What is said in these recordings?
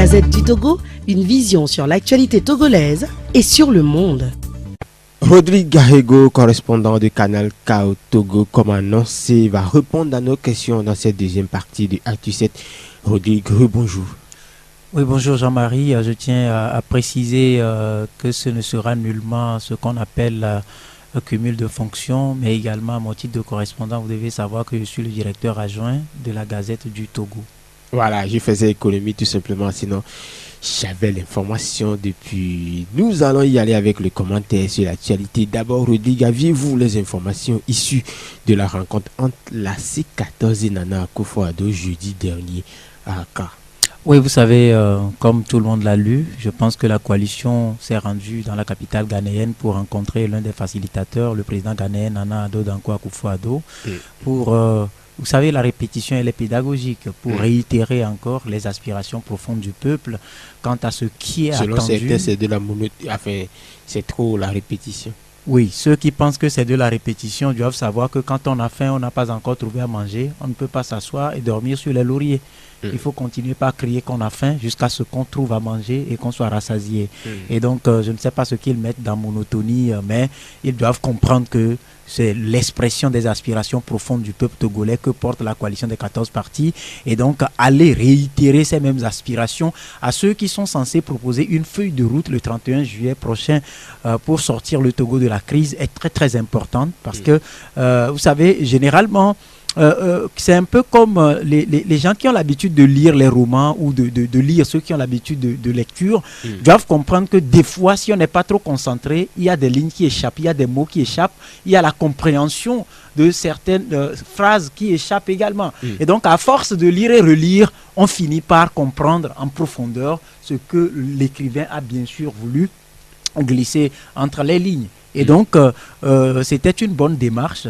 Gazette du Togo, une vision sur l'actualité togolaise et sur le monde. Rodrigue Garego, correspondant de Canal K au Togo, comme annoncé, va répondre à nos questions dans cette deuxième partie de Actu 7. Rodrigue, bonjour. Oui, bonjour Jean-Marie. Je tiens à préciser que ce ne sera nullement ce qu'on appelle un cumul de fonctions, mais également à mon titre de correspondant, vous devez savoir que je suis le directeur adjoint de la Gazette du Togo. Voilà, je faisais économie tout simplement, sinon j'avais l'information depuis. Nous allons y aller avec le commentaire sur l'actualité. D'abord, Rodrigue, aviez-vous les informations issues de la rencontre entre la C14 et Nana Akufo-Addo jeudi dernier à Accra? Oui, vous savez, comme tout le monde l'a lu, je pense que la coalition s'est rendue dans la capitale ghanéenne pour rencontrer l'un des facilitateurs, le président ghanéen Nana Addo Dankwa Akufo-Addo, pour... vous savez, la répétition, elle est pédagogique pour réitérer encore les aspirations profondes du peuple quant à ce qui est selon attendu. Certains, c'est de la monotonie, enfin, c'est trop la répétition. Oui, ceux qui pensent que c'est de la répétition doivent savoir que quand on a faim, on n'a pas encore trouvé à manger, on ne peut pas s'asseoir et dormir sur les lauriers. Il faut continuer par crier qu'on a faim jusqu'à ce qu'on trouve à manger et qu'on soit rassasié. Et donc, je ne sais pas ce qu'ils mettent dans monotonie, mais ils doivent comprendre que c'est l'expression des aspirations profondes du peuple togolais que porte la coalition des 14 partis. Et donc, aller réitérer ces mêmes aspirations à ceux qui sont censés proposer une feuille de route le 31 juillet prochain pour sortir le Togo de la crise est très, très importante. Parce que, vous savez, généralement, c'est un peu comme les gens qui ont l'habitude de lire les romans ou de lire ceux qui ont l'habitude de lecture doivent comprendre que des fois, si on n'est pas trop concentré, il y a des lignes qui échappent, il y a des mots qui échappent, il y a la compréhension de certaines phrases qui échappent également. Et donc, à force de lire et relire, on finit par comprendre en profondeur ce que l'écrivain a bien sûr voulu glisser entre les lignes. Et donc, c'était une bonne démarche,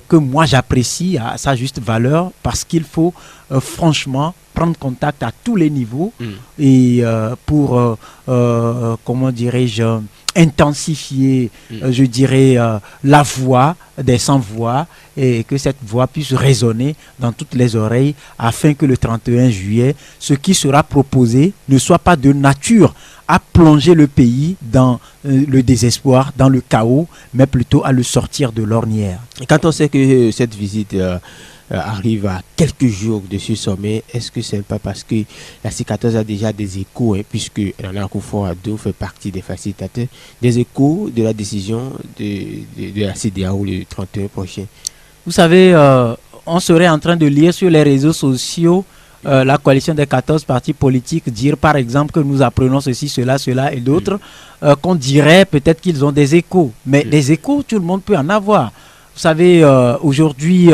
que moi j'apprécie à sa juste valeur parce qu'il faut franchement prendre contact à tous les niveaux et pour, comment dirais-je, intensifier, je dirais, la voix des sans-voix et que cette voix puisse résonner dans toutes les oreilles afin que le 31 juillet, ce qui sera proposé ne soit pas de nature à plonger le pays dans le désespoir, dans le chaos, mais plutôt à le sortir de l'ornière. Quand on sait que cette visite arrive à quelques jours de ce sommet, est-ce que c'est pas parce que la C14 a déjà des échos, puisque Nana Akufo-Addo fait partie des facilitateurs, des échos de la décision de la CEDEAO le 31 prochain? Vous savez, on serait en train de lire sur les réseaux sociaux la coalition des 14 partis politiques dire par exemple que nous apprenons ceci, cela et d'autres, qu'on dirait peut-être qu'ils ont des échos. Mais des échos, tout le monde peut en avoir. Vous savez, aujourd'hui,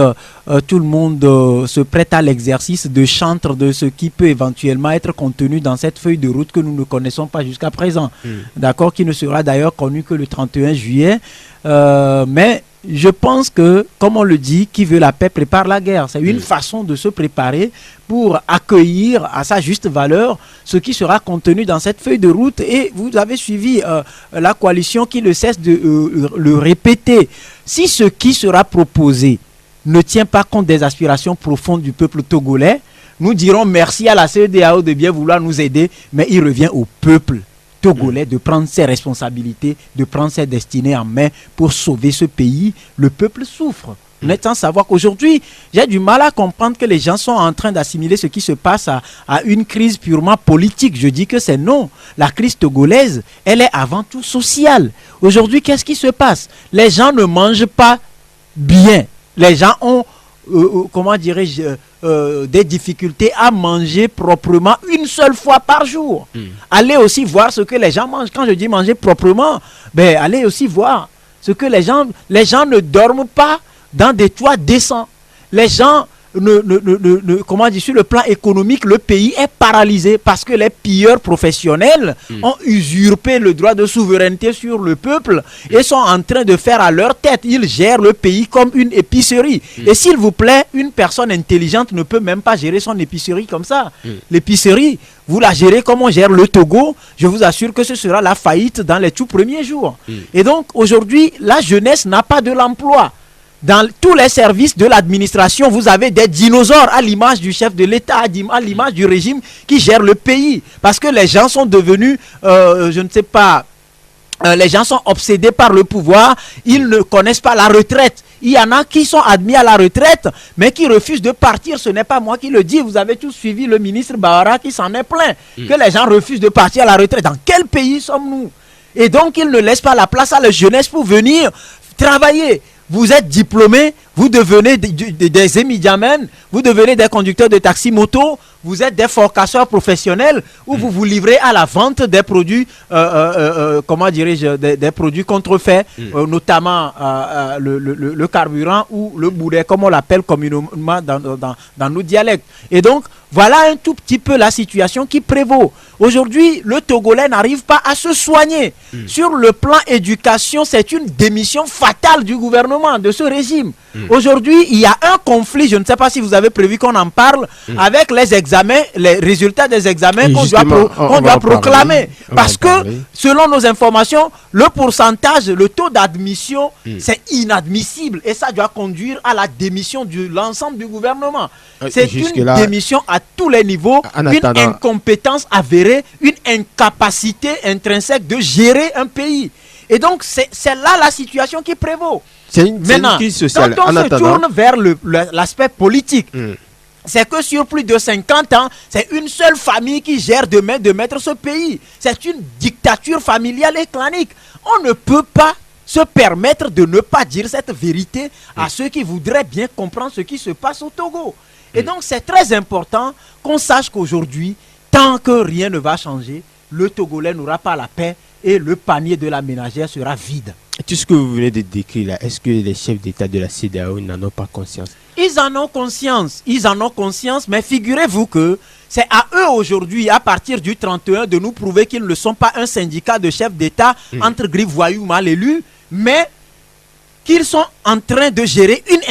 tout le monde se prête à l'exercice de chantre de ce qui peut éventuellement être contenu dans cette feuille de route que nous ne connaissons pas jusqu'à présent. D'accord, qui ne sera d'ailleurs connue que le 31 juillet. Mais je pense que, comme on le dit, qui veut la paix prépare la guerre. C'est une façon de se préparer pour accueillir à sa juste valeur ce qui sera contenu dans cette feuille de route. Et vous avez suivi la coalition qui ne cesse de le répéter. Si ce qui sera proposé ne tient pas compte des aspirations profondes du peuple togolais, nous dirons merci à la CEDEAO de bien vouloir nous aider, mais il revient au peuple togolais de prendre ses responsabilités, de prendre ses destinées en main pour sauver ce pays. Le peuple souffre. Vous êtes sans savoir qu'aujourd'hui, j'ai du mal à comprendre que les gens sont en train d'assimiler ce qui se passe à une crise purement politique. Je dis que c'est non. La crise togolaise, elle est avant tout sociale. Aujourd'hui, qu'est-ce qui se passe? Les gens ne mangent pas bien. Les gens ont, comment dirais-je, des difficultés à manger proprement une seule fois par jour. Allez aussi voir ce que les gens mangent. Quand je dis manger proprement, ben, allez aussi voir ce que les gens ne dorment pas dans des toits décents. Les gens comment dire, sur le plan économique, le pays est paralysé parce que les pilleurs professionnels ont usurpé le droit de souveraineté sur le peuple et sont en train de faire à leur tête. Ils gèrent le pays comme une épicerie. Et s'il vous plaît, une personne intelligente ne peut même pas gérer son épicerie comme ça. L'épicerie, vous la gérez comme on gère le Togo, je vous assure que ce sera la faillite dans les tout premiers jours. Et donc, aujourd'hui, la jeunesse n'a pas de l'emploi. dans tous les services de l'administration, vous avez des dinosaures à l'image du chef de l'État, à l'image du régime qui gère le pays. Parce que les gens sont devenus, je ne sais pas, les gens sont obsédés par le pouvoir, ils ne connaissent pas la retraite. Il y en a qui sont admis à la retraite, mais qui refusent de partir. Ce n'est pas moi qui le dis. Vous avez tous suivi le ministre Bahara qui s'en est plaint. Que les gens refusent de partir à la retraite. Dans quel pays sommes-nous? Et donc, ils ne laissent pas la place à la jeunesse pour venir travailler. Vous êtes diplômé, vous devenez des émidiamens, vous devenez des conducteurs de taxi-moto, vous êtes des forcasseurs professionnels ou vous vous livrez à la vente des produits, comment dirais-je, des produits contrefaits, notamment le carburant ou le boulet, comme on l'appelle communément dans nos dialectes. Et donc, voilà un tout petit peu la situation qui prévaut. Aujourd'hui, le Togolais n'arrive pas à se soigner. Sur le plan éducation, c'est une démission fatale du gouvernement, de ce régime. Aujourd'hui, il y a un conflit, je ne sais pas si vous avez prévu qu'on en parle, avec les examens, les résultats des examens qu'on doit proclamer. Parce que, selon nos informations, le pourcentage, le taux d'admission, c'est inadmissible. Et ça doit conduire à la démission de l'ensemble du gouvernement. C'est une démission à tous les niveaux, une incompétence avérée, une incapacité intrinsèque de gérer un pays. Et donc, c'est là la situation qui prévaut. Maintenant, quand on se tourne vers l'aspect politique, c'est que sur plus de 50 ans, c'est une seule famille qui gère de main de maître ce pays. C'est une dictature familiale et clanique. On ne peut pas se permettre de ne pas dire cette vérité à ceux qui voudraient bien comprendre ce qui se passe au Togo. Et donc, c'est très important qu'on sache qu'aujourd'hui, tant que rien ne va changer, le Togolais n'aura pas la paix et le panier de la ménagère sera vide. Tout ce que vous venez de décrire là, est-ce que les chefs d'État de la CEDEAO n'en ont pas conscience? Ils en ont conscience, mais figurez-vous que c'est à eux aujourd'hui, à partir du 31, de nous prouver qu'ils ne sont pas un syndicat de chefs d'État entre griffes voyous mal élus, mais qu'ils sont en train de gérer une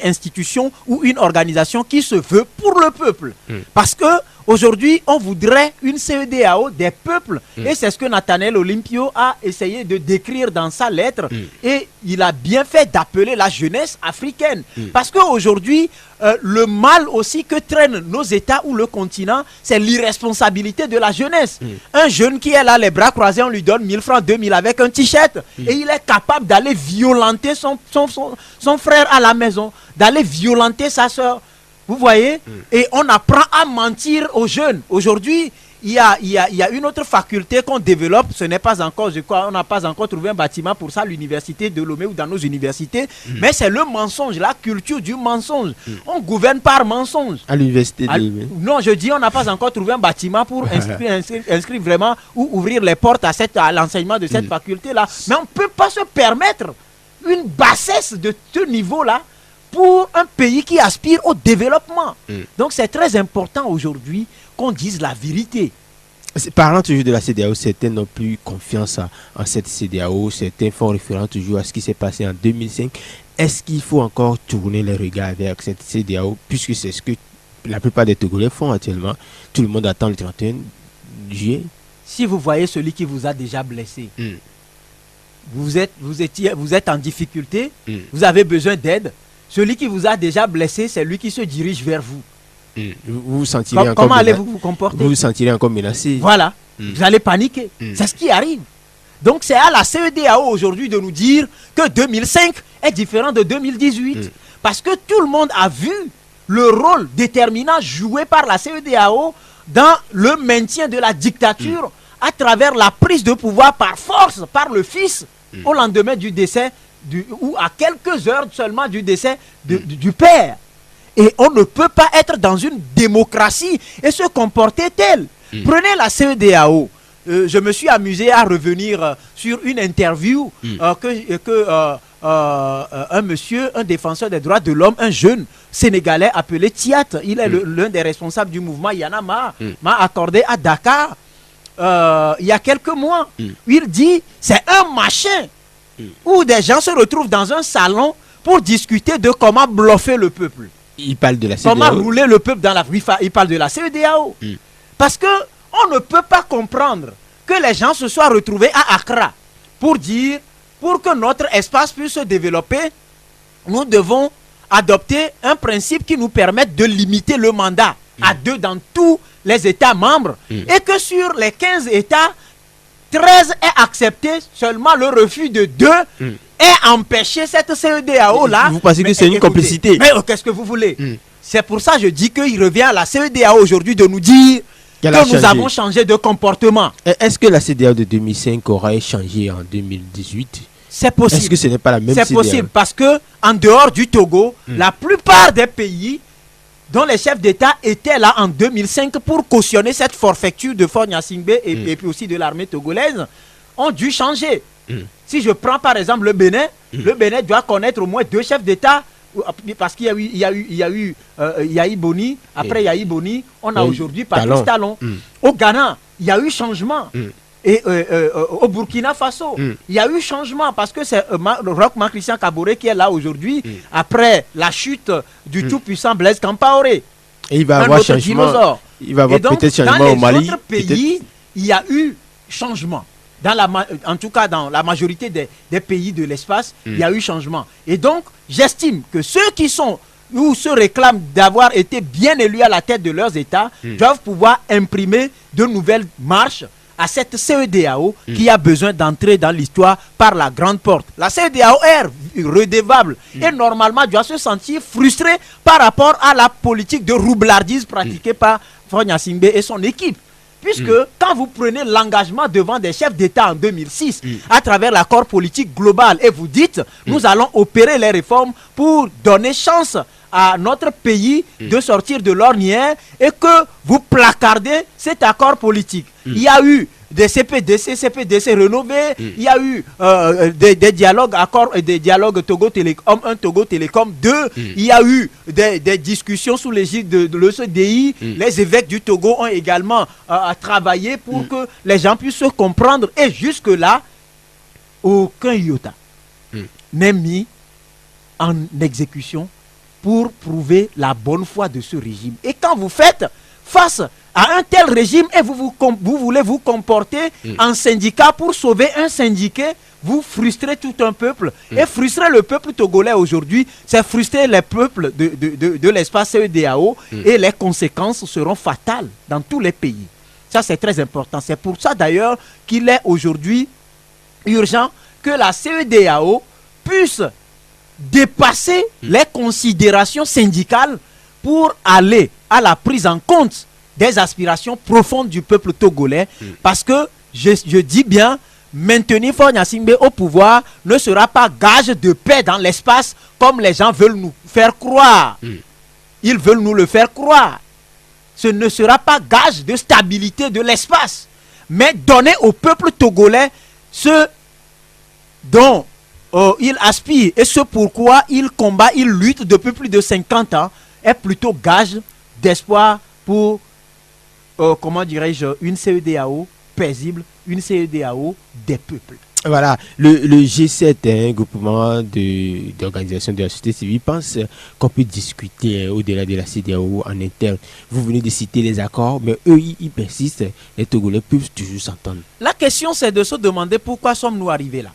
institution ou une organisation qui se veut pour le peuple. Parce que aujourd'hui, on voudrait une CEDEAO des peuples. Et c'est ce que Nathaniel Olympio a essayé de décrire dans sa lettre. Et il a bien fait d'appeler la jeunesse africaine. Parce qu'aujourd'hui, le mal aussi que traînent nos États ou le continent, c'est l'irresponsabilité de la jeunesse. Un jeune qui est là, les bras croisés, on lui donne 1000 francs, 2000 avec un t-shirt. Et il est capable d'aller violenter son frère à la maison, d'aller violenter sa soeur. Vous voyez? Et on apprend à mentir aux jeunes. Aujourd'hui, il y a une autre faculté qu'on développe. Ce n'est pas encore, je crois, on n'a pas encore trouvé un bâtiment pour ça à l'université de Lomé ou dans nos universités. Mais c'est le mensonge, la culture du mensonge. On gouverne par mensonge. À l'université de Lomé? Non, je dis on n'a pas encore trouvé un bâtiment pour inscrire vraiment ou ouvrir les portes à l'enseignement de cette faculté-là. Mais on ne peut pas se permettre une bassesse de ce niveau-là pour un pays qui aspire au développement. Donc c'est très important aujourd'hui qu'on dise la vérité. Parlant toujours de la CEDEAO, certains n'ont plus confiance en cette CEDEAO, certains font référence toujours à ce qui s'est passé en 2005. Est-ce qu'il faut encore tourner les regards vers cette CEDEAO, puisque c'est ce que la plupart des Togolais font actuellement? Tout le monde attend le 31 juillet. Si vous voyez celui qui vous a déjà blessé, vous êtes en difficulté, vous avez besoin d'aide. Celui qui vous a déjà blessé, c'est lui qui se dirige vers vous. Vous vous sentirez encore comment allez-vous vous comporter? Vous vous sentirez encore menacé. Voilà, vous allez paniquer. C'est ce qui arrive. Donc c'est à la CEDEAO aujourd'hui de nous dire que 2005 est différent de 2018. Parce que tout le monde a vu le rôle déterminant joué par la CEDEAO dans le maintien de la dictature à travers la prise de pouvoir par force, par le fils, au lendemain du décès ou à quelques heures seulement du décès du père. Et on ne peut pas être dans une démocratie et se comporter tel. Prenez la CEDEAO. Je me suis amusé à revenir sur une interview un monsieur, un défenseur des droits de l'homme, un jeune Sénégalais appelé Tiat, il est l'un des responsables du mouvement Yanama, m'a accordé à Dakar il y a quelques mois. Il dit, c'est un machin où des gens se retrouvent dans un salon pour discuter de comment bluffer le peuple. Il parle de la CEDEAO. Comment rouler le peuple dans la rue. Il parle de la CEDEAO. Parce que on ne peut pas comprendre que les gens se soient retrouvés à Accra pour que notre espace puisse se développer. nous devons adopter un principe qui nous permette de limiter le mandat à 2 dans tous les États membres et que sur les 15 États, 13 aient accepté seulement le refus de 2 et empêché cette CEDEAO-là. Vous pensez que c'est une complicité? Mais qu'est-ce que vous voulez? C'est pour ça que je dis qu'il revient à la CEDEAO aujourd'hui de nous dire que nous avons changé de comportement. Est-ce que la CEDEAO de 2005 aurait changé en 2018? C'est possible. Est-ce que ce n'est pas la même CEDEAO? C'est possible parce que en dehors du Togo, la plupart des pays dont les chefs d'État étaient là en 2005 pour cautionner cette forfaiture de Faure Gnassingbé et puis aussi de l'armée togolaise ont dû changer. Si je prends par exemple le Bénin doit connaître au moins 2 chefs d'État parce qu'il y a eu Yahi Boni, après Yahi Boni, on a aujourd'hui Patrice Talon. Au Ghana, il y a eu changement. Et au Burkina Faso, il y a eu changement parce que c'est Roch Christian Kaboré qui est là aujourd'hui après la chute du tout-puissant Blaise Compaoré. Et il va avoir changement. Il va avoir peut-être changement au Mali. Dans les autres pays, il y a eu changement. En tout cas, dans la majorité des pays de l'espace, il y a eu changement. Et donc, j'estime que ceux qui sont ou se réclament d'avoir été bien élus à la tête de leurs États doivent pouvoir imprimer de nouvelles marches à cette CEDEAO qui a besoin d'entrer dans l'histoire par la grande porte. La CEDEAO est redevable et normalement doit se sentir frustrée par rapport à la politique de roublardise pratiquée par Faure Gnassingbé et son équipe. Puisque quand vous prenez l'engagement devant des chefs d'État en 2006 à travers l'accord politique global et vous dites nous allons opérer les réformes pour donner chance à notre pays de sortir de l'ornière et que vous placardez cet accord politique. Il y a eu des CPDC rénovés, il y a eu des dialogues Togo Télécom 1, Togo Télécom 2, il y a eu des discussions sous l'égide de l'ECDI, les évêques du Togo ont également travaillé pour que les gens puissent se comprendre et jusque-là, aucun iota n'est mis en exécution pour prouver la bonne foi de ce régime. Et quand vous faites face à un tel régime et vous voulez vous comporter en syndicat pour sauver un syndiqué, vous frustrez tout un peuple. Et frustrer le peuple togolais aujourd'hui, c'est frustrer les peuples de l'espace CEDEAO et les conséquences seront fatales dans tous les pays. Ça, c'est très important. C'est pour ça d'ailleurs qu'il est aujourd'hui urgent que la CEDEAO puisse dépasser les considérations syndicales pour aller à la prise en compte des aspirations profondes du peuple togolais parce que, je dis bien, maintenir Faure Gnassingbé au pouvoir ne sera pas gage de paix dans l'espace comme les gens veulent nous faire croire. Ils veulent nous le faire croire. Ce ne sera pas gage de stabilité de l'espace, mais donner au peuple togolais ce dont il aspire et ce pourquoi il combat, il lutte depuis plus de 50 ans est plutôt gage d'espoir pour, comment dirais-je, une CEDEAO paisible, une CEDEAO des peuples. Voilà, le G7, un groupement d'organisations de la société civile, pense qu'on peut discuter au-delà de la CEDEAO en interne. Vous venez de citer les accords, mais eux, ils persistent. Les Togolais peuvent toujours s'entendre. La question, c'est de se demander pourquoi sommes-nous arrivés là.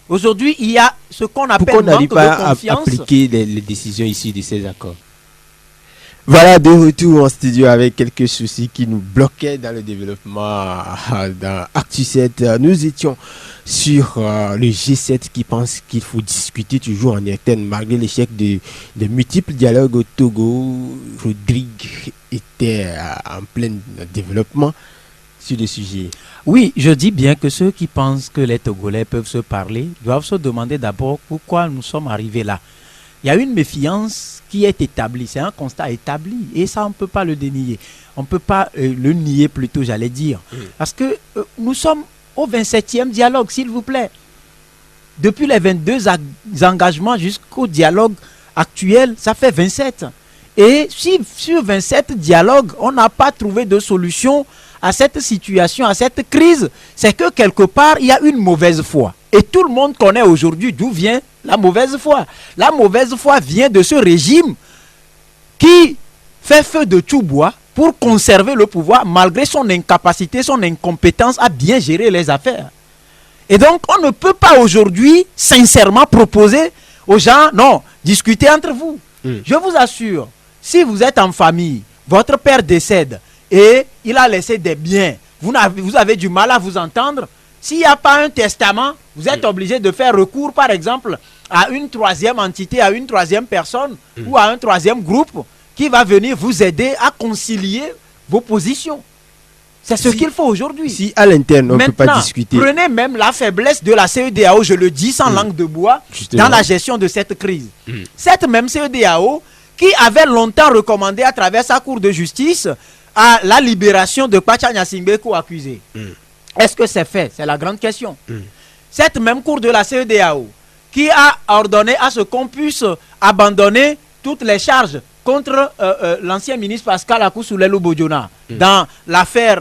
Aujourd'hui, il y a ce qu'on appelle manque de confiance. Pourquoi on n'arrive pas à appliquer les décisions issues de ces accords? Voilà, de retour en studio avec quelques soucis qui nous bloquaient dans le développement dans Actu7. Nous étions sur le G7 qui pense qu'il faut discuter toujours en interne malgré l'échec de multiples dialogues au Togo. Rodrigue était en plein développement sur le sujet. Oui, je dis bien que ceux qui pensent que les Togolais peuvent se parler doivent se demander d'abord pourquoi nous sommes arrivés là. Il y a une méfiance qui est établie, c'est un constat établi et ça on ne peut pas le dénier. On ne peut pas le nier plutôt, j'allais dire. Parce que nous sommes au 27e dialogue, s'il vous plaît. Depuis les 22 engagements jusqu'au dialogue actuel, ça fait 27. Et si sur 27 dialogues, on n'a pas trouvé de solution à cette situation, à cette crise, c'est que quelque part, il y a une mauvaise foi. Et tout le monde connaît aujourd'hui d'où vient la mauvaise foi. La mauvaise foi vient de ce régime qui fait feu de tout bois pour conserver le pouvoir malgré son incapacité, son incompétence à bien gérer les affaires. Et donc, on ne peut pas aujourd'hui sincèrement proposer aux gens, non, discutez entre vous. Je vous assure, si vous êtes en famille, votre père décède et il a laissé des biens, vous avez du mal à vous entendre. S'il n'y a pas un testament, vous êtes obligé de faire recours, par exemple, à une troisième entité, à une troisième personne ou à un troisième groupe qui va venir vous aider à concilier vos positions. C'est ce qu'il faut aujourd'hui. Si à l'interne, on ne peut pas discuter. Prenez même la faiblesse de la CEDEAO, je le dis sans langue de bois, justement, dans la gestion de cette crise. Cette même CEDEAO qui avait longtemps recommandé à travers sa cour de justice à la libération de Pacha Gnassingbé accusé. Est-ce que c'est fait? C'est la grande question. Cette même cour de la CEDEAO qui a ordonné à ce qu'on puisse abandonner toutes les charges contre l'ancien ministre Pascal Akousoulelou Bodiona dans l'affaire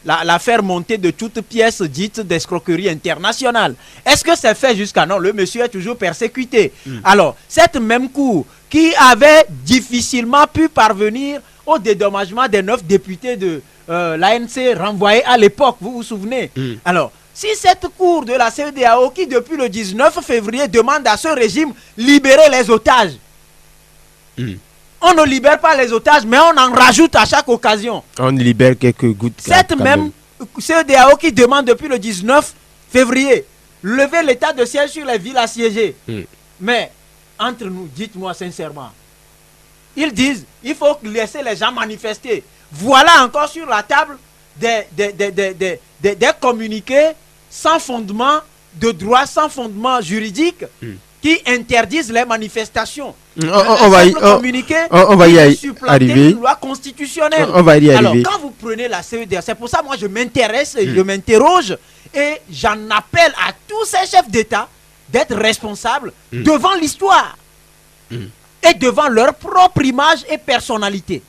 l'affaire montée de toutes pièces dites d'escroquerie internationale. Est-ce que c'est fait jusqu'à non? Le monsieur est toujours persécuté. Alors, cette même cour qui avait difficilement pu parvenir au dédommagement des 9 députés de l'ANC renvoyés à l'époque, vous vous souvenez? Alors, si cette cour de la CEDEAO qui depuis le 19 février demande à ce régime libérer les otages, on ne libère pas les otages, mais on en rajoute à chaque occasion. On libère quelques gouttes. Cette même CEDEAO qui demande depuis le 19 février lever l'état de siège sur les villes assiégées. Mais entre nous, dites-moi sincèrement, ils disent il faut laisser les gens manifester. Voilà encore sur la table des communiqués sans fondement de droit, sans fondement juridique qui interdisent les manifestations. On va y arriver. Une loi constitutionnelle. On va y arriver. Alors quand vous prenez la CEDEAO, c'est pour ça moi je m'intéresse, je m'interroge et j'en appelle à tous ces chefs d'État d'être responsables devant l'histoire et devant leur propre image et personnalité.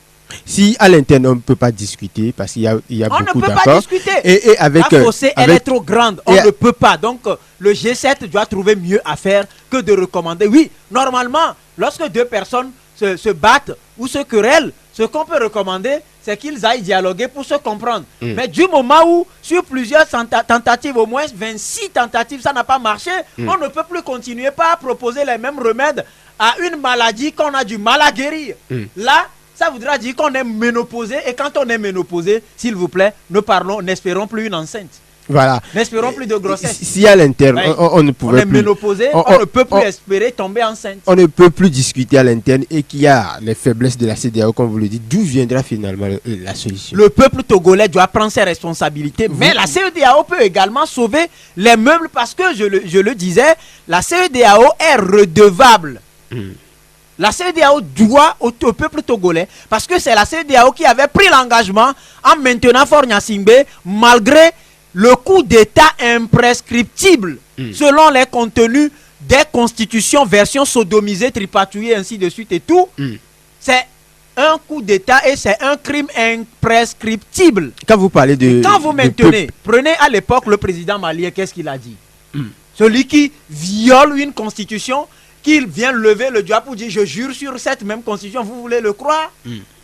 Si à l'interne on ne peut pas discuter parce qu'il y a beaucoup d'accords. On ne peut pas discuter. Et avec la fossée, elle est trop grande. On ne peut pas. Donc le G7 doit trouver mieux à faire que de recommander. Oui, normalement, lorsque deux personnes se battent ou se querellent, ce qu'on peut recommander, c'est qu'ils aillent dialoguer pour se comprendre. Mais du moment où, sur plusieurs tentatives, au moins 26 tentatives, ça n'a pas marché, on ne peut plus continuer pas à proposer les mêmes remèdes à une maladie qu'on a du mal à guérir. Là, ça voudra dire qu'on est ménopausé. Et quand on est ménopausé, s'il vous plaît, n'espérons plus une enceinte. Voilà. N'espérons plus de grossesse. Si à l'interne, on ne pouvait plus. On est ménopausé, on ne peut plus espérer tomber enceinte. On ne peut plus discuter à l'interne et qu'il y a les faiblesses de la CEDEAO, comme vous le dites. D'où viendra finalement la solution? Le peuple togolais doit prendre ses responsabilités. Mais la CEDEAO peut également sauver les meubles parce que, je le disais, la CEDEAO est redevable. La CEDEAO doit au peuple togolais parce que c'est la CEDEAO qui avait pris l'engagement en maintenant Faure Gnassingbé malgré le coup d'État imprescriptible selon les contenus des constitutions version sodomisée, tripatouillée, ainsi de suite et tout. C'est un coup d'État et c'est un crime imprescriptible. Quand vous parlez de... Quand vous maintenez, prenez à l'époque le président malien, qu'est-ce qu'il a dit? Celui qui viole une constitution, qu'il vient lever le doigt pour dire je jure sur cette même constitution, vous voulez le croire?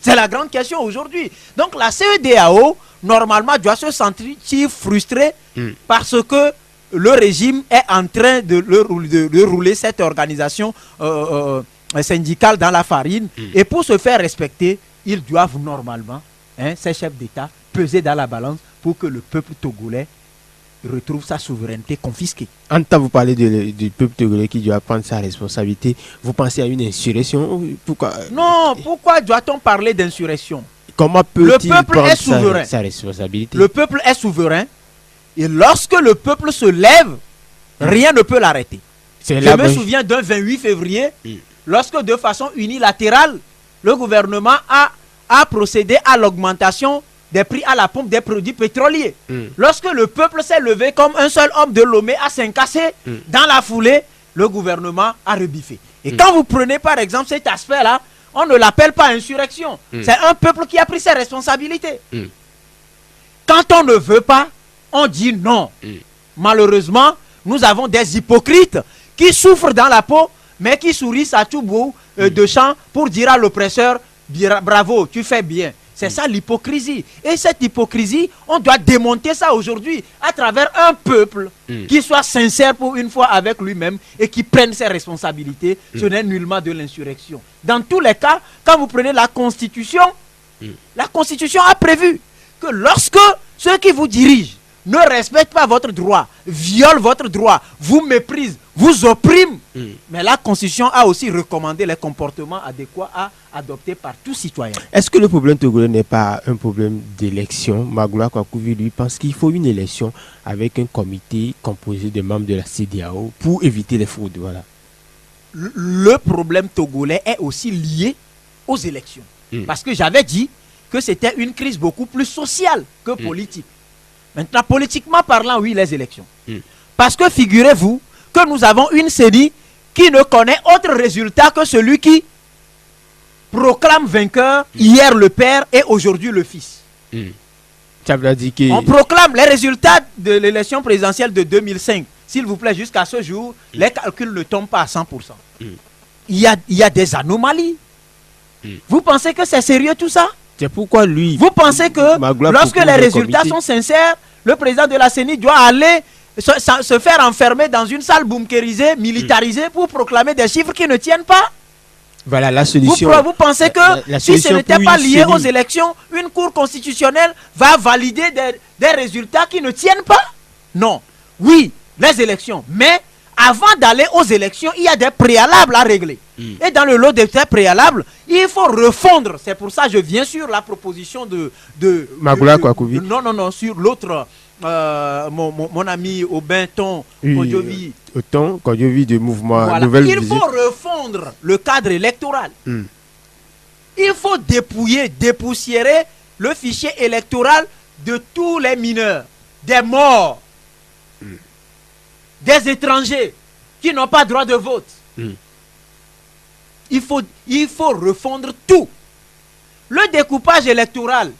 C'est la grande question aujourd'hui. Donc la CEDEAO normalement doit se sentir frustré parce que le régime est en train de rouler cette organisation syndicale dans la farine et pour se faire respecter, ils doivent normalement, ces chefs d'État, peser dans la balance pour que le peuple togolais retrouve sa souveraineté confisquée. En temps vous parlez du peuple togolais qui doit prendre sa responsabilité, vous pensez à une insurrection? Pourquoi? Non, pourquoi doit-on parler d'insurrection? Comment peut-il prendre sa responsabilité? Le peuple est souverain et lorsque le peuple se lève, rien ne peut l'arrêter. Je me souviens d'un 28 février, lorsque de façon unilatérale, le gouvernement a procédé à l'augmentation des prix à la pompe des produits pétroliers. Lorsque le peuple s'est levé comme un seul homme de Lomé à Saint-Cassé, dans la foulée, le gouvernement a rebiffé. Et quand vous prenez par exemple cet aspect-là, on ne l'appelle pas insurrection. C'est un peuple qui a pris ses responsabilités. Quand on ne veut pas, on dit non. Malheureusement, nous avons des hypocrites qui souffrent dans la peau, mais qui sourient à tout bout de champ pour dire à l'oppresseur, bravo, tu fais bien. C'est ça l'hypocrisie. Et cette hypocrisie, on doit démonter ça aujourd'hui à travers un peuple qui soit sincère pour une fois avec lui-même et qui prenne ses responsabilités. Ce n'est nullement de l'insurrection. Dans tous les cas, quand vous prenez la Constitution a prévu que lorsque ceux qui vous dirigent ne respectent pas votre droit, violent votre droit, vous méprisent, vous oppriment. Mais la Constitution a aussi recommandé les comportements adéquats à adopter par tout citoyen. Est-ce que le problème togolais n'est pas un problème d'élection? Magoula Kwakuvi lui pense qu'il faut une élection avec un comité composé de membres de la CEDEAO pour éviter les fraudes. Voilà. Le problème togolais est aussi lié aux élections. Parce que j'avais dit que c'était une crise beaucoup plus sociale que politique. Maintenant, politiquement parlant, oui, les élections. Parce que figurez-vous que nous avons une CENI qui ne connaît autre résultat que celui qui proclame vainqueur hier le père et aujourd'hui le fils. Ça veut dire que... On proclame les résultats de l'élection présidentielle de 2005. S'il vous plaît, jusqu'à ce jour, les calculs ne tombent pas à 100%. Il y a des anomalies. Vous pensez que c'est sérieux tout ça? C'est pourquoi lui... Vous pensez que lorsque les résultats sont sincères, le président de la CENI doit aller se faire enfermer dans une salle bunkérisée, militarisée pour proclamer des chiffres qui ne tiennent pas? Voilà la solution. Vous pensez que si ce n'était pas lié aux élections, une cour constitutionnelle va valider des résultats qui ne tiennent pas? Non. Oui, les élections. Mais avant d'aller aux élections, il y a des préalables à régler. Et dans le lot de ces préalables, il faut refondre. C'est pour ça que je viens sur la proposition de Magoula Kwakuvi. Non, sur l'autre, mon ami Aubin Ton Kodjovi. Ton Kodjovi du mouvement Voilà. Nouvelle Il Visite. faut refondre le cadre électoral. Il faut dépoussiérer le fichier électoral de tous les mineurs, des morts, des étrangers qui n'ont pas droit de vote. Il faut refondre tout. Le découpage électoral,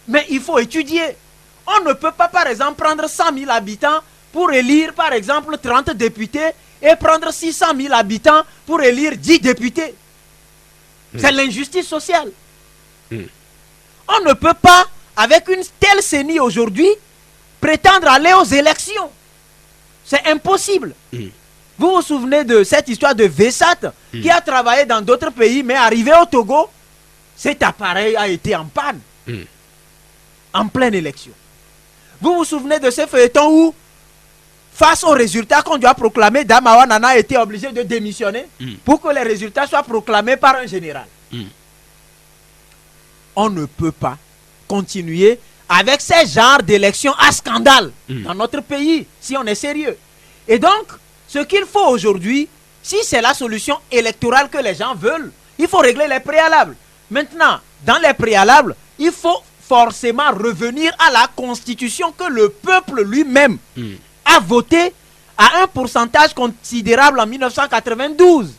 mais il faut étudier. On ne peut pas, par exemple, prendre 100 000 habitants pour élire, par exemple, 30 députés et prendre 600 000 habitants pour élire 10 députés. C'est l'injustice sociale. On ne peut pas, avec une telle CENI aujourd'hui, prétendre aller aux élections. C'est impossible. Vous vous souvenez de cette histoire de Vessat qui a travaillé dans d'autres pays, mais arrivé au Togo, cet appareil a été en panne. En pleine élection. Vous vous souvenez de ce feuilleton où, face aux résultats qu'on doit proclamer, Damawa Nana a été obligé de démissionner pour que les résultats soient proclamés par un général. On ne peut pas continuer avec ces genres d'élections à scandale dans notre pays, si on est sérieux. Et donc, ce qu'il faut aujourd'hui, si c'est la solution électorale que les gens veulent, il faut régler les préalables. Maintenant, dans les préalables, il faut forcément revenir à la constitution que le peuple lui-même a voté à un pourcentage considérable en 1992,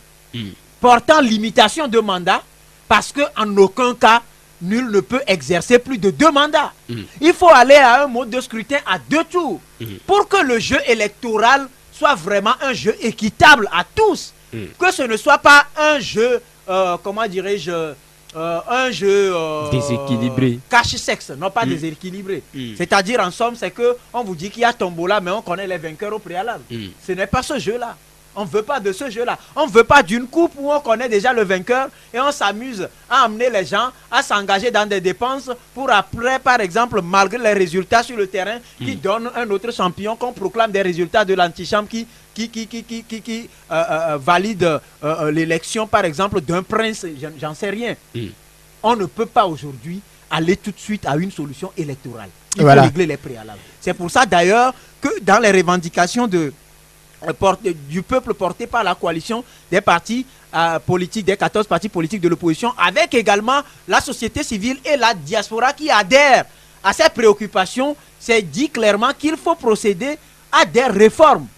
portant limitation de mandat, parce qu'en aucun cas, nul ne peut exercer plus de 2 mandats. Il faut aller à un mode de scrutin à 2 tours, pour que le jeu électoral soit vraiment un jeu équitable à tous, que ce ne soit pas un jeu, comment dirais-je, un jeu déséquilibré, cache-sexe, non pas déséquilibré. C'est-à-dire, en somme, c'est que on vous dit qu'il y a tombola, mais on connaît les vainqueurs au préalable. Ce n'est pas ce jeu-là. On ne veut pas de ce jeu-là. On ne veut pas d'une coupe où on connaît déjà le vainqueur et on s'amuse à amener les gens à s'engager dans des dépenses pour après, par exemple, malgré les résultats sur le terrain, qui donnent un autre champion, qu'on proclame des résultats de l'antichambre qui valide l'élection, par exemple, d'un prince, j'en sais rien. On ne peut pas aujourd'hui aller tout de suite à une solution électorale. Il faut régler les préalables. C'est pour ça d'ailleurs que dans les revendications du peuple porté par la coalition des partis politiques, des 14 partis politiques de l'opposition, avec également la société civile et la diaspora qui adhèrent à ces préoccupations, c'est dit clairement qu'il faut procéder à des réformes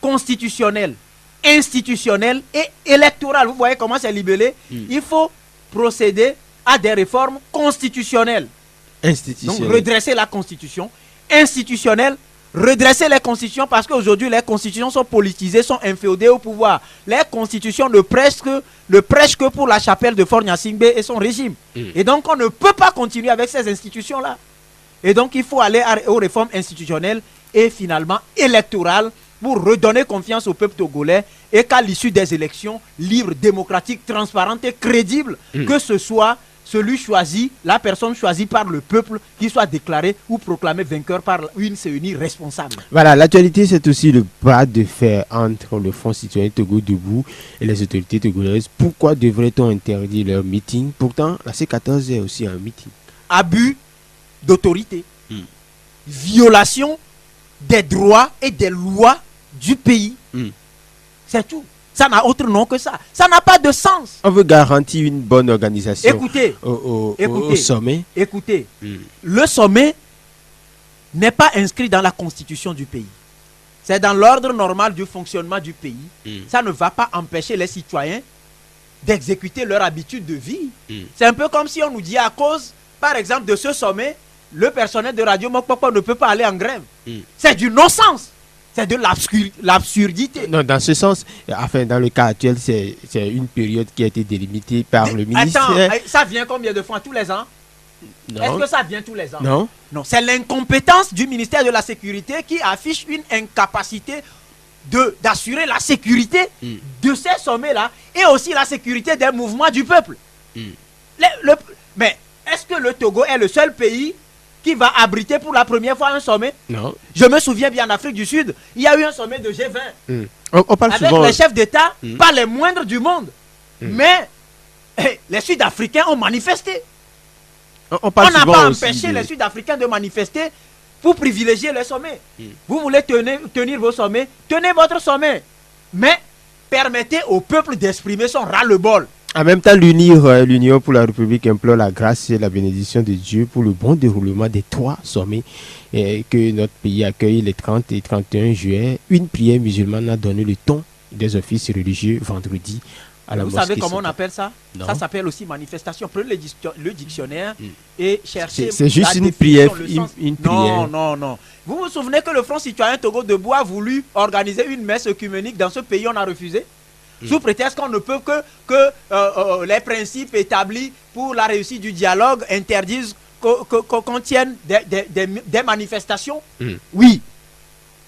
constitutionnelles, institutionnelles et électorales. Vous voyez comment c'est libellé? Il faut procéder à des réformes constitutionnelles. Donc redresser la constitution, institutionnelle, redresser les constitutions, parce qu'aujourd'hui les constitutions sont politisées, sont inféodées au pouvoir. Les constitutions ne prêchent que pour la chapelle de Fort Gnassingbé et son régime. Et donc on ne peut pas continuer avec ces institutions-là. Et donc il faut aller aux réformes institutionnelles et finalement électorales pour redonner confiance au peuple togolais et qu'à l'issue des élections libres, démocratiques, transparentes et crédibles, que ce soit celui choisi, la personne choisie par le peuple, qui soit déclaré ou proclamé vainqueur par une CENI responsable. Voilà, l'actualité, c'est aussi le bras de fer entre le Front citoyen Togo debout et les autorités togolaises. Pourquoi devrait-on interdire leur meeting? Pourtant, la C14 est aussi un meeting. Abus d'autorité, violation des droits et des lois du pays. C'est tout. Ça n'a autre nom que ça. Ça n'a pas de sens. On veut garantir une bonne organisation au sommet. Écoutez, le sommet n'est pas inscrit dans la constitution du pays. C'est dans l'ordre normal du fonctionnement du pays. Ça ne va pas empêcher les citoyens d'exécuter leur habitude de vie. C'est un peu comme si on nous dit à cause, par exemple, de ce sommet, le personnel de Radio Mokpokpo ne peut pas aller en grève. C'est du non-sens. C'est de l'absurdité. Non, dans ce sens, enfin, dans le cas actuel, c'est une période qui a été délimitée par le ministère. Attends, ça vient combien de fois tous les ans? Non. Est-ce que ça vient tous les ans? Non. Non, c'est l'incompétence du ministère de la Sécurité qui affiche une incapacité d'assurer la sécurité de ces sommets-là et aussi la sécurité des mouvements du peuple. Mais est-ce que le Togo est le seul pays qui va abriter pour la première fois un sommet? Non. Je me souviens bien, en Afrique du Sud, il y a eu un sommet de G20. On parle avec souvent... les chefs d'État, pas les moindres du monde. Mais les Sud-Africains ont manifesté. On n'a pas empêché les Sud-Africains de manifester pour privilégier les sommets. Vous voulez tenir vos sommets, tenez votre sommet. Mais permettez au peuple d'exprimer son ras-le-bol. En même temps, l'Union pour la République implore la grâce et la bénédiction de Dieu pour le bon déroulement des 3 sommets que notre pays accueille les 30 et 31 juillet. Une prière musulmane a donné le ton des offices religieux vendredi à la mosquée. Vous savez comment on appelle ça? Non. Ça s'appelle aussi manifestation. Prenez le dictionnaire et cherchez. C'est juste une prière. Non. Vous vous souvenez que le Front citoyen Togo debout a voulu organiser une messe œcuménique dans ce pays, on a refusé? Sous prétexte qu'on ne peut que les principes établis pour la réussite du dialogue interdisent qu'on tienne des manifestations. Oui.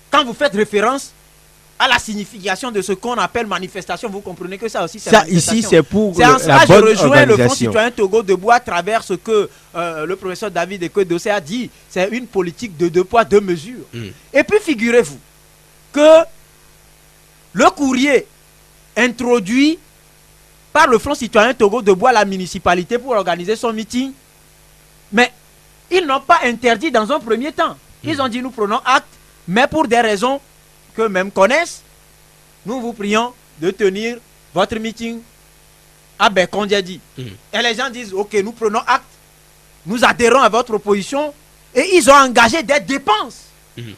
Quand vous faites référence à la signification de ce qu'on appelle manifestation, vous comprenez que ça aussi c'est manifestation. Ici c'est pour la bonne organisation. Je rejoins le Front citoyen Togo debout à travers ce que le professeur David Ekodossé a dit. C'est une politique de 2 poids 2 mesures. Et puis figurez-vous que le courrier introduit par le Front citoyen Togo debout à la municipalité pour organiser son meeting, mais ils n'ont pas interdit dans un premier temps. Ils ont dit nous prenons acte, mais pour des raisons que même connaissent, nous vous prions de tenir votre meeting à Bekondiadi. Et les gens disent ok, nous prenons acte, nous adhérons à votre proposition, et ils ont engagé des dépenses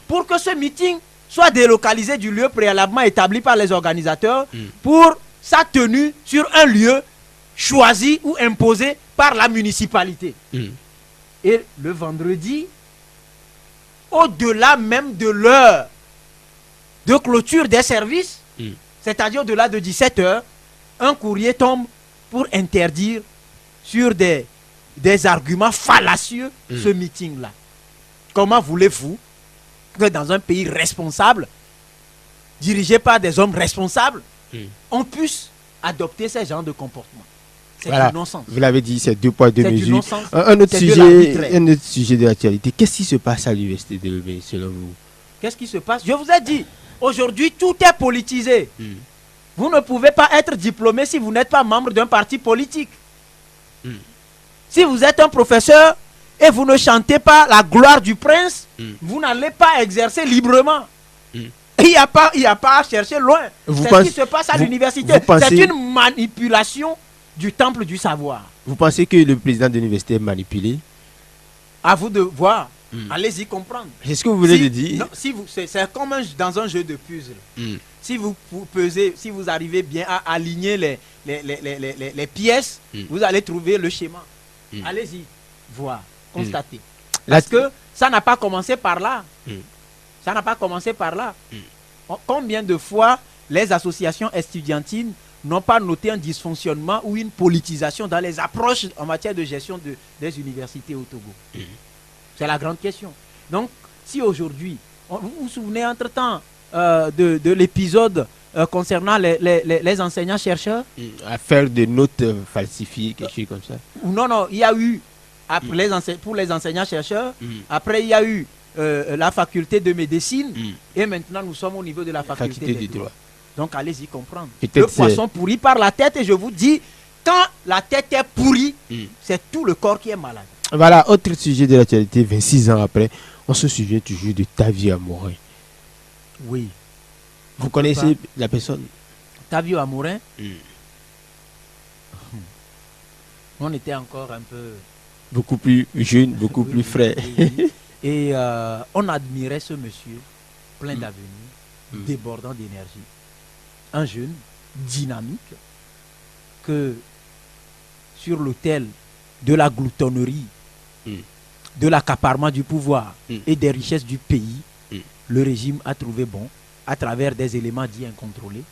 pour que ce meeting soit délocalisé du lieu préalablement établi par les organisateurs pour sa tenue sur un lieu choisi ou imposé par la municipalité. Et le vendredi, au-delà même de l'heure de clôture des services, c'est-à-dire au-delà de 17h, un courrier tombe pour interdire sur des arguments fallacieux ce meeting-là. Comment voulez-vous que dans un pays responsable, dirigé par des hommes responsables, on puisse adopter ce genre de comportement? C'est du non-sens. Vous l'avez dit, c'est 2 poids 2 mesures. Un autre sujet de l'actualité. Qu'est-ce qui se passe à l'université de Lomé, selon vous? Qu'est-ce qui se passe? Je vous ai dit, aujourd'hui, tout est politisé. Vous ne pouvez pas être diplômé si vous n'êtes pas membre d'un parti politique. Si vous êtes un professeur et vous ne chantez pas la gloire du prince, vous n'allez pas exercer librement. Il n'y a pas à chercher loin. C'est ce qui se passe à l'université. C'est une manipulation du temple du savoir. Vous pensez que le président de l'université est manipulé? À vous de voir. Allez-y comprendre. C'est ce que vous voulez dire? C'est comme dans un jeu de puzzle. Si vous pesez, si vous arrivez bien à aligner les pièces, vous allez trouver le schéma. Allez-y voir, constater. Parce que ça n'a pas commencé par là. Ça n'a pas commencé par là. Combien de fois les associations estudiantines n'ont pas noté un dysfonctionnement ou une politisation dans les approches en matière de gestion des universités au Togo? C'est la grande question. Donc, si aujourd'hui, vous vous souvenez entre-temps de l'épisode concernant les enseignants-chercheurs? Affaire de notes falsifiées, quelque chose comme ça. Non, il y a eu, pour les enseignants-chercheurs, après il y a eu la faculté de médecine, et maintenant nous sommes au niveau de la faculté des droits. Donc allez-y comprendre. Le poisson pourri par la tête, et je vous dis, quand la tête est pourrie, c'est tout le corps qui est malade. Voilà, autre sujet de l'actualité, 26 ans après, on se souvient toujours de Tavio Amourin. Oui. Vous connaissez la personne? Tavio Amourin, on était encore un peu... Beaucoup plus jeune, beaucoup plus frais. Et on admirait ce monsieur, plein d'avenir, débordant d'énergie. Un jeune, dynamique, que sur l'autel de la gloutonnerie, de l'accaparement du pouvoir et des richesses du pays, le régime a trouvé bon, à travers des éléments dits incontrôlés,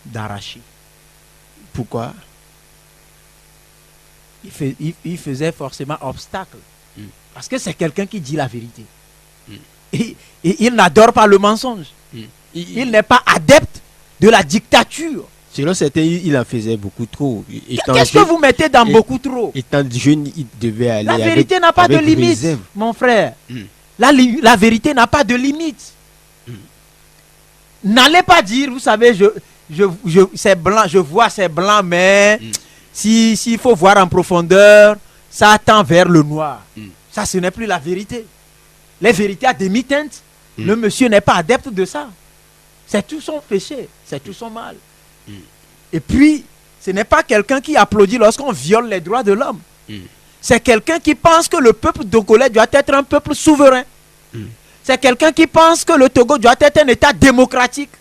d'arracher. Pourquoi? Il faisait forcément obstacle. Parce que c'est quelqu'un qui dit la vérité. Et il n'adore pas le mensonge. Il n'est pas adepte de la dictature. Selon certains, il en faisait beaucoup trop. Qu'est-ce que vous mettez dans beaucoup trop? Étant jeune, il devait aller. La vérité n'a pas de limite, mon frère. La vérité n'a pas de limite. N'allez pas dire, vous savez, c'est blanc, je vois c'est blanc, mais s'il faut voir en profondeur, ça tend vers le noir. Ça, ce n'est plus la vérité. Les vérités à demi-teinte, le monsieur n'est pas adepte de ça. C'est tout son péché, c'est tout son mal. Et puis, ce n'est pas quelqu'un qui applaudit lorsqu'on viole les droits de l'homme. C'est quelqu'un qui pense que le peuple togolais doit être un peuple souverain. C'est quelqu'un qui pense que le Togo doit être un État démocratique.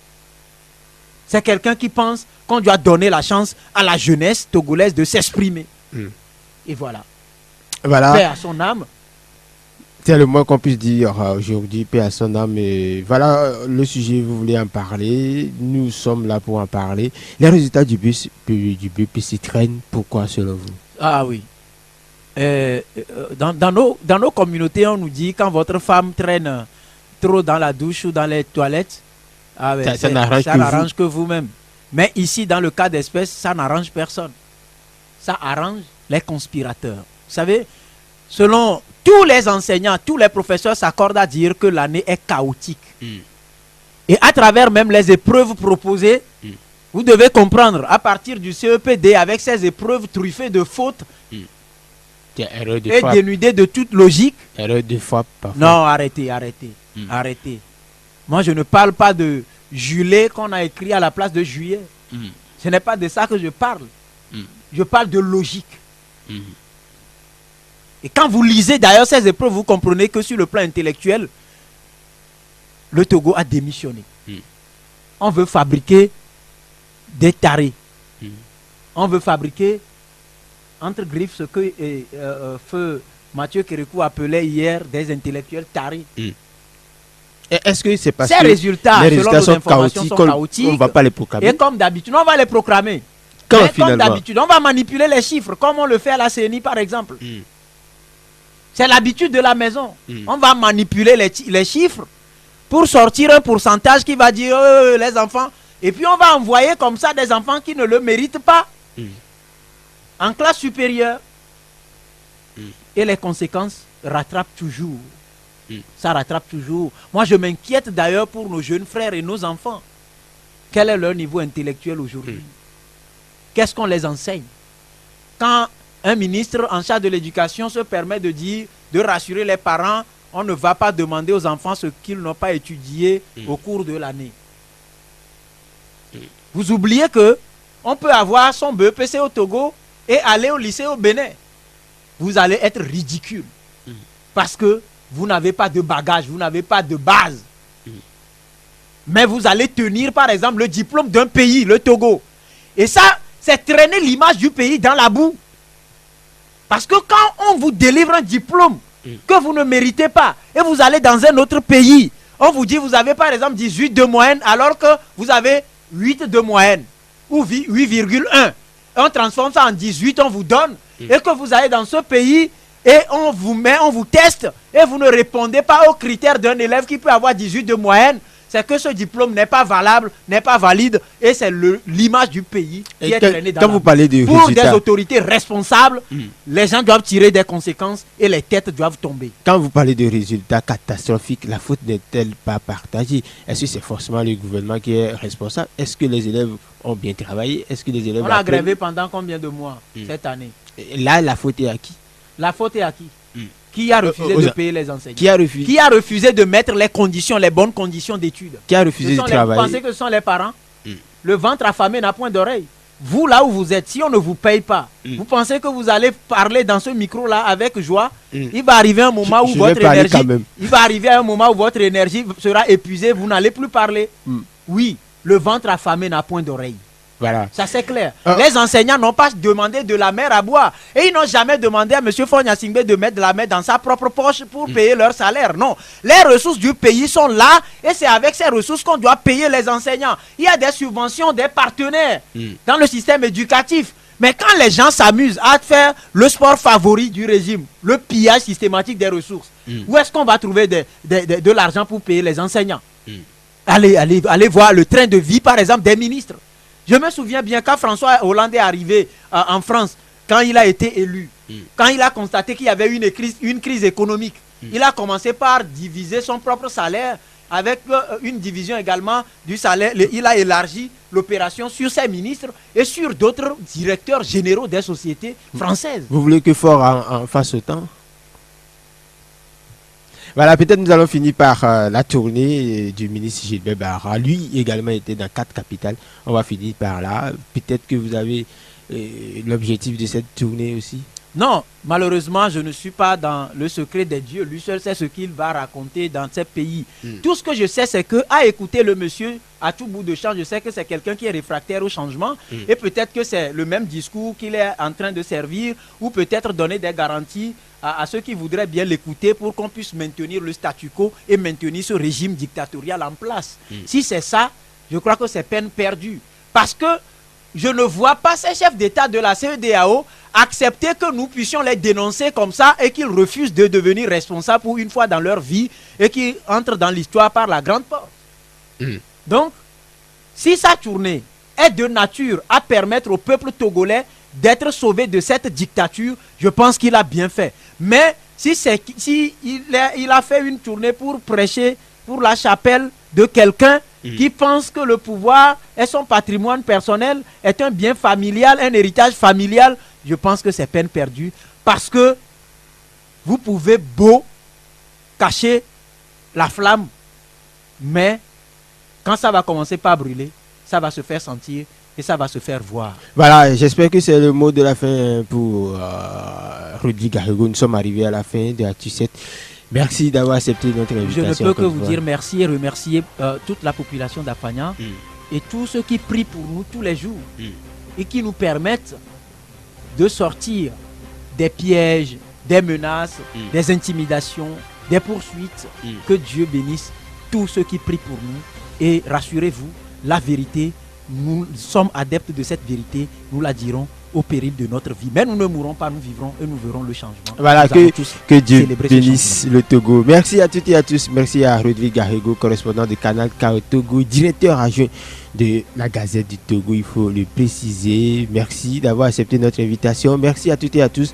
C'est quelqu'un qui pense qu'on doit donner la chance à la jeunesse togolaise de s'exprimer. Et voilà. Paix à son âme. C'est le moins qu'on puisse dire aujourd'hui, paix à son âme. Et voilà le sujet, vous voulez en parler. Nous sommes là pour en parler. Les résultats du BPC traînent. Pourquoi selon vous? Ah oui. Dans nos communautés, on nous dit quand votre femme traîne trop dans la douche ou dans les toilettes, ça n'arrange que vous-même. Mais ici, dans le cas d'espèce, ça n'arrange personne. Ça arrange les conspirateurs. Vous savez, selon tous les enseignants, tous les professeurs s'accordent à dire que l'année est chaotique. Et à travers même les épreuves proposées, vous devez comprendre, à partir du CEPD, avec ces épreuves truffées de fautes, et dénudées de toute logique. Erreur de foi, parfois. Non, arrêtez. Moi, je ne parle pas de juillet qu'on a écrit à la place de juillet. Ce n'est pas de ça que je parle. Je parle de logique. Et quand vous lisez d'ailleurs ces épreuves, vous comprenez que sur le plan intellectuel, le Togo a démissionné. On veut fabriquer des tarés. On veut fabriquer, entre griffes, ce que feu Mathieu Kérékou appelait hier des intellectuels tarés. Est-ce que c'est parce ces que résultats, les selon résultats nos sont informations, sont chaotiques, on ne va pas les proclamer? Et comme d'habitude, on va les proclamer. Mais comme d'habitude, on va manipuler les chiffres, comme on le fait à la CENI par exemple. C'est l'habitude de la maison. On va manipuler les chiffres pour sortir un pourcentage qui va dire les enfants. Et puis on va envoyer comme ça des enfants qui ne le méritent pas en classe supérieure. Et les conséquences rattrapent toujours. Ça rattrape toujours. Moi, je m'inquiète d'ailleurs pour nos jeunes frères et nos enfants. Quel est leur niveau intellectuel aujourd'hui? Qu'est-ce qu'on les enseigne? Quand un ministre en charge de l'éducation se permet de dire, de rassurer les parents, on ne va pas demander aux enfants ce qu'ils n'ont pas étudié au cours de l'année. Vous oubliez que on peut avoir son BEPC au Togo et aller au lycée au Bénin. Vous allez être ridicule. Parce que vous n'avez pas de bagage, vous n'avez pas de base. Mais vous allez tenir par exemple le diplôme d'un pays, le Togo. Et ça, c'est traîner l'image du pays dans la boue. Parce que quand on vous délivre un diplôme que vous ne méritez pas, et vous allez dans un autre pays, On vous dit vous avez par exemple 18 de moyenne alors que vous avez 8 de moyenne ou 8,1. On transforme ça en 18, on vous donne et que vous allez dans ce pays et on vous teste et vous ne répondez pas aux critères d'un élève qui peut avoir 18 de moyenne. C'est que ce diplôme n'est pas valable, n'est pas valide et c'est l'image du pays qui est traînée dans vous parlez de Pour résultats, des autorités responsables, les gens doivent tirer des conséquences et les têtes doivent tomber. quand vous parlez de résultats catastrophiques, la faute n'est-elle pas partagée? Est-ce que c'est forcément le gouvernement qui est responsable? Est-ce que les élèves ont bien travaillé? Est-ce que les élèves On a apprennent? grévé pendant combien de mois cette année? Et là, la faute est à qui? La faute est à qui? Qui a refusé de payer les enseignants? Qui a refusé? Qui a refusé de mettre les conditions, les bonnes conditions d'études? Qui a refusé de Vous travailler? pensez que ce sont les parents? Le ventre affamé n'a point d'oreille. Vous, là où vous êtes, si on ne vous paye pas, vous pensez que vous allez parler dans ce micro-là avec joie? Il va arriver un moment où Je votre vais parler énergie, quand même. il va arriver un moment où votre énergie sera épuisée, vous n'allez plus parler. Oui, le ventre affamé n'a point d'oreille. Voilà. Ça c'est clair. Les enseignants n'ont pas demandé de la mer à boire. Et ils n'ont jamais demandé à M. Fogna Singbe de mettre de la mer dans sa propre poche pour payer leur salaire. Non. Les ressources du pays sont là et c'est avec ces ressources qu'on doit payer les enseignants. Il y a des subventions, des partenaires dans le système éducatif. Mais quand les gens s'amusent à faire le sport favori du régime, le pillage systématique des ressources, où est-ce qu'on va trouver de l'argent pour payer les enseignants? Allez voir le train de vie, par exemple, des ministres. Je me souviens bien quand François Hollande est arrivé en France, quand il a été élu, quand il a constaté qu'il y avait une crise économique, il a commencé par diviser son propre salaire avec une division également du salaire. Il a élargi l'opération sur ses ministres et sur d'autres directeurs généraux des sociétés françaises. Vous voulez que Fort en fasse autant? Voilà, peut-être nous allons finir par la tournée du ministre Gilbert Barra. Lui également était dans 4 capitales. On va finir par là. Peut-être que vous avez l'objectif de cette tournée aussi. Non, malheureusement, je ne suis pas dans le secret des dieux. Lui seul sait ce qu'il va raconter dans ces pays. Tout ce que je sais, c'est que à écouter le monsieur à tout bout de champ, je sais que c'est quelqu'un qui est réfractaire au changement. Et peut-être que c'est le même discours qu'il est en train de servir, ou peut-être donner des garanties à ceux qui voudraient bien l'écouter pour qu'on puisse maintenir le statu quo et maintenir ce régime dictatorial en place. Si c'est ça, je crois que c'est peine perdue. Parce que je ne vois pas ces chefs d'État de la CEDEAO accepter que nous puissions les dénoncer comme ça et qu'ils refusent de devenir responsables pour une fois dans leur vie et qu'ils entrent dans l'histoire par la grande porte. Donc, si sa tournée est de nature à permettre au peuple togolais d'être sauvé de cette dictature, je pense qu'il a bien fait. Mais si il a fait une tournée pour prêcher pour la chapelle de quelqu'un qui pense que le pouvoir est son patrimoine personnel, est un bien familial, un héritage familial, je pense que c'est peine perdue. Parce que vous pouvez beau cacher la flamme, mais quand ça va commencer par brûler, ça va se faire sentir et ça va se faire voir. Voilà, j'espère que c'est le mot de la fin pour Rudy Garrigou. Nous sommes arrivés à la fin de la T7. Merci d'avoir accepté notre invitation. Je ne peux que vous dire merci et remercier toute la population d'Afagnan et tous ceux qui prient pour nous tous les jours et qui nous permettent de sortir des pièges, des menaces, des intimidations, des poursuites. Que Dieu bénisse tous ceux qui prient pour nous. Et rassurez-vous, la vérité, nous sommes adeptes de cette vérité, nous la dirons au péril de notre vie. Mais nous ne mourrons pas, nous vivrons et nous verrons le changement. Voilà, que Dieu bénisse le Togo. Merci à toutes et à tous. Merci à Rudy Garrigou, correspondant de Canal K au Togo, directeur adjoint de la Gazette du Togo, il faut le préciser. Merci d'avoir accepté notre invitation. Merci à toutes et à tous.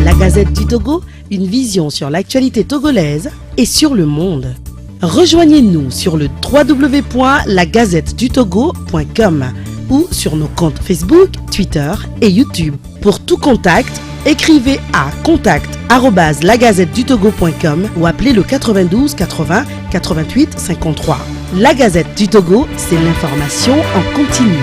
La Gazette du Togo, une vision sur l'actualité togolaise et sur le monde. Rejoignez-nous sur le www.lagazettedutogo.com ou sur nos comptes Facebook, Twitter et YouTube. Pour tout contact, écrivez à contact@lagazettedutogo.com ou appelez le 92 80 88 53. La Gazette du Togo, c'est l'information en continu.